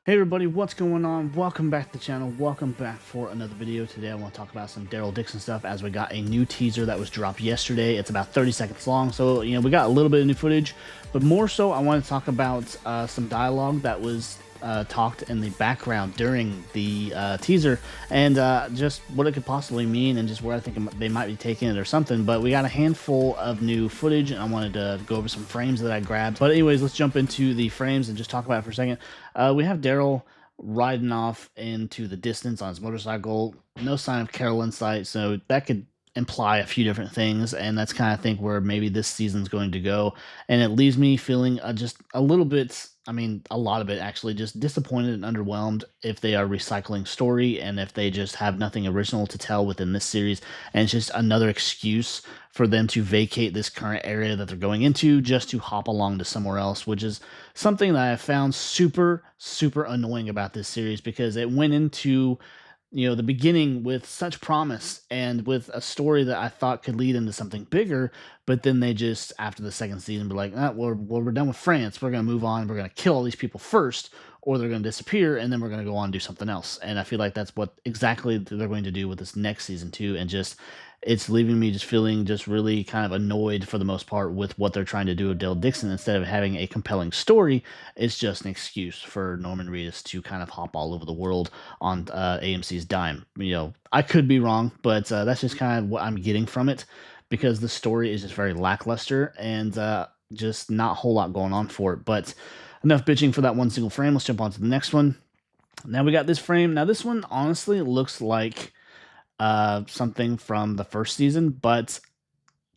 Hey everybody, what's going on? Welcome back to the channel. Welcome back for another video. Today I want to talk about some Daryl Dixon stuff as we got a new teaser that was dropped yesterday. It's about 30 seconds long, so we got a little bit of new footage, but more so I want to talk about some dialogue that was talked in the background during the teaser, and just what it could possibly mean and just where I think they might be taking it or something. But we got a handful of new footage and I wanted to go over some frames that I grabbed. But anyways, let's jump into the frames and just talk about it for a second. We have Daryl riding off into the distance on his motorcycle. No sign of Carol in sight, so that could imply a few different things, and that's kind of think where maybe this season's going to go. And it leaves me feeling just a little bit, I mean a lot of it actually, just disappointed and underwhelmed if they are recycling story and if they just have nothing original to tell within this series, and it's just another excuse for them to vacate this current area that they're going into just to hop along to somewhere else, which is something that I found super annoying about this series, because it went into the beginning with such promise and with a story that I thought could lead into something bigger, but then they just, after the second season, be like, we're done with France. We're going to move on. We're going to kill all these people first, or they're going to disappear, and then we're going to go on and do something else. And I feel like that's what exactly they're going to do with this next season too, and just it's leaving me just feeling just really kind of annoyed for the most part with what they're trying to do with Daryl Dixon. Instead of having a compelling story, it's just an excuse for Norman Reedus to kind of hop all over the world on AMC's dime. I could be wrong, but that's just kind of what I'm getting from it, because the story is just very lackluster and just not a whole lot going on for it. But enough bitching for that one single frame. Let's jump on to the next one. Now we got this frame. Now this one honestly looks like something from the first season, but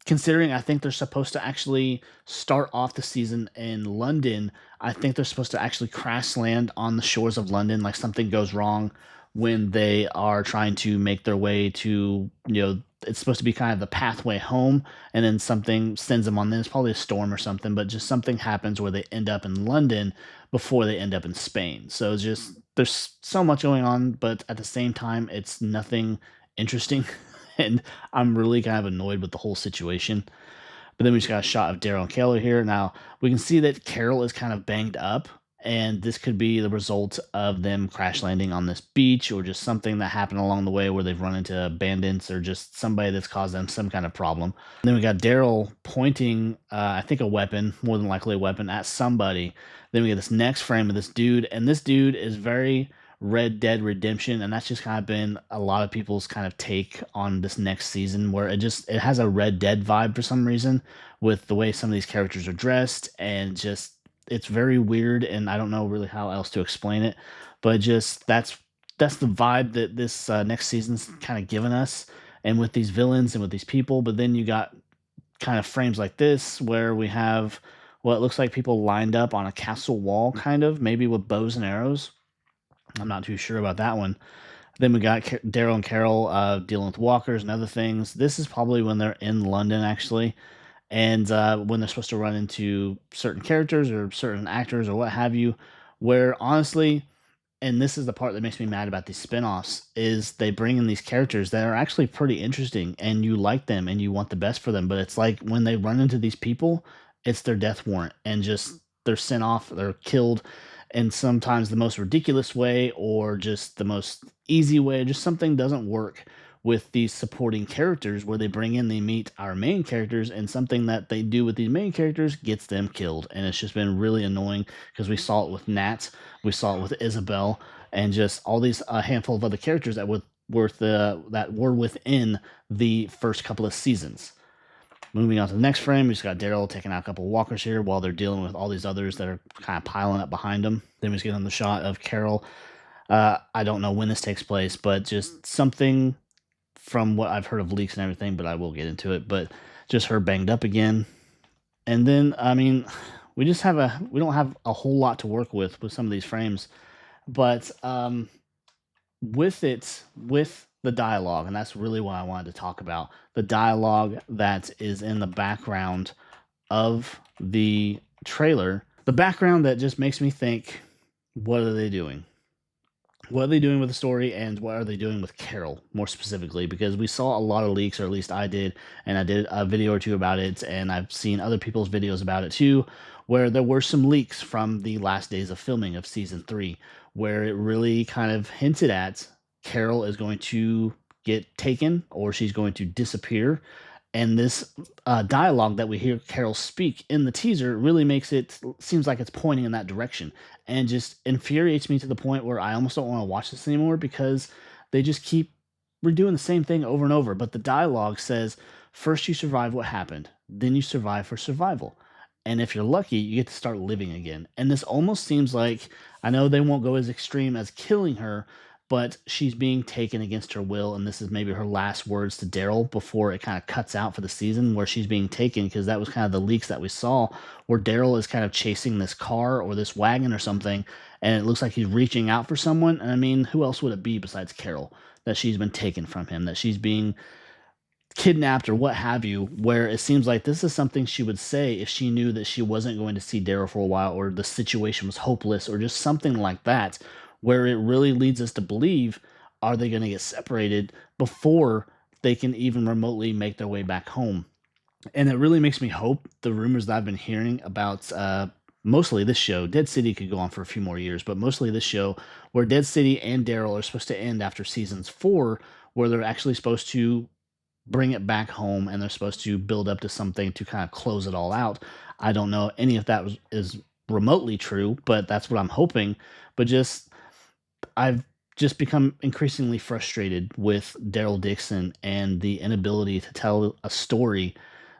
considering I think they're supposed to actually start off the season in London, I think they're supposed to actually crash land on the shores of London, like something goes wrong when they are trying to make their way to, it's supposed to be kind of the pathway home, and then something sends them on. Then it's probably a storm or something, but just something happens where they end up in London before they end up in Spain. So it's just, there's so much going on, but at the same time, it's nothing interesting. And I'm really kind of annoyed with the whole situation. But then we just got a shot of Daryl and Carol here. Now we can see that Carol is kind of banged up, and this could be the result of them crash landing on this beach, or just something that happened along the way where they've run into bandits or just somebody that's caused them some kind of problem. And then we got Daryl pointing, I think a weapon, more than likely a weapon, at somebody. Then we get this next frame of this dude, and this dude is very Red Dead Redemption, and that's just kind of been a lot of people's kind of take on this next season, where it has a Red Dead vibe for some reason, with the way some of these characters are dressed, and just it's very weird, and I don't know really how else to explain it, but just that's the vibe that this next season's kind of given us, and with these villains and with these people. But then you got kind of frames like this where we have what looks like people lined up on a castle wall, kind of maybe with bows and arrows. I'm not too sure about that one. Then we got Daryl and Carol dealing with walkers and other things. This is probably when they're in London, actually, and when they're supposed to run into certain characters or certain actors or what have you, where honestly, and this is the part that makes me mad about these spinoffs, is they bring in these characters that are actually pretty interesting, and you like them and you want the best for them, but it's like when they run into these people, it's their death warrant, and just they're sent off, they're killed, and sometimes the most ridiculous way or just the most easy way, just something doesn't work with these supporting characters, where they meet our main characters, and something that they do with these main characters gets them killed. And it's just been really annoying, because we saw it with Nat, we saw it with Isabel, and just all these handful of other characters that were within the first couple of seasons. Moving on to the next frame, we just got Daryl taking out a couple of walkers here while they're dealing with all these others that are kind of piling up behind them. Then we just get on the shot of Carol. I don't know when this takes place, but just something from what I've heard of leaks and everything, but I will get into it. But just her banged up again. And then, I mean, we don't have a whole lot to work with some of these frames. But with the dialogue, and that's really what I wanted to talk about, the dialogue that is in the background of the trailer, the background that just makes me think, what are they doing? What are they doing with the story, and what are they doing with Carol, more specifically? Because we saw a lot of leaks, or at least I did, and I did a video or two about it, and I've seen other people's videos about it too, where there were some leaks from the last days of filming of season 3, where it really kind of hinted at Carol is going to get taken or she's going to disappear. And this dialogue that we hear Carol speak in the teaser really makes it seems like it's pointing in that direction, and just infuriates me to the point where I almost don't want to watch this anymore because they just keep redoing the same thing over and over. But the dialogue says, first you survive what happened, then you survive for survival. And if you're lucky, you get to start living again. And this almost seems like, I know they won't go as extreme as killing her, but she's being taken against her will. And this is maybe her last words to Daryl before it kind of cuts out for the season where she's being taken, because that was kind of the leaks that we saw where Daryl is kind of chasing this car or this wagon or something. And it looks like he's reaching out for someone. And I mean, who else would it be besides Carol that she's been taken from him, that she's being kidnapped or what have you, where it seems like this is something she would say if she knew that she wasn't going to see Daryl for a while, or the situation was hopeless, or just something like that, where it really leads us to believe, are they going to get separated before they can even remotely make their way back home? And it really makes me hope the rumors that I've been hearing about mostly this show, Dead City could go on for a few more years, but mostly this show, where Dead City and Daryl are supposed to end after seasons 4, where they're actually supposed to bring it back home and they're supposed to build up to something to kind of close it all out. I don't know any of that is remotely true, but that's what I'm hoping. But I've just become increasingly frustrated with Daryl Dixon and the inability to tell a story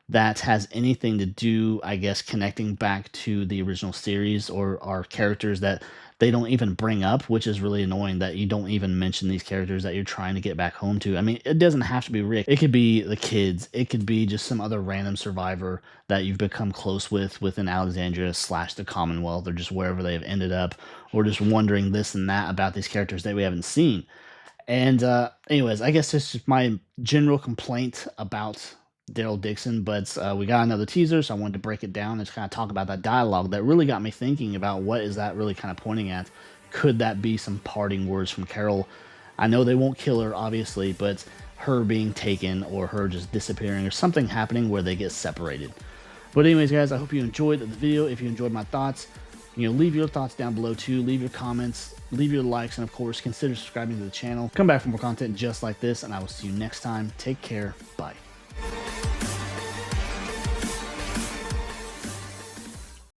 that has anything to do, I guess, connecting back to the original series or our characters that they don't even bring up, which is really annoying that you don't even mention these characters that you're trying to get back home to. I mean, it doesn't have to be Rick. It could be the kids. It could be just some other random survivor that you've become close with within Alexandria / the Commonwealth, or just wherever they have ended up, or just wondering this and that about these characters that we haven't seen. And anyways, I guess it's just my general complaint about Daryl Dixon, but we got another teaser, so I wanted to break it down and just kind of talk about that dialogue that really got me thinking about what is that really kind of pointing at. Could that be some parting words from Carol? I know they won't kill her, obviously, but her being taken or her just disappearing or something happening where they get separated. But anyways, guys, I hope you enjoyed the video. If you enjoyed my thoughts, leave your thoughts down below too. Leave your comments, leave your likes, and of course, consider subscribing to the channel. Come back for more content just like this, and I will see you next time. Take care. Bye.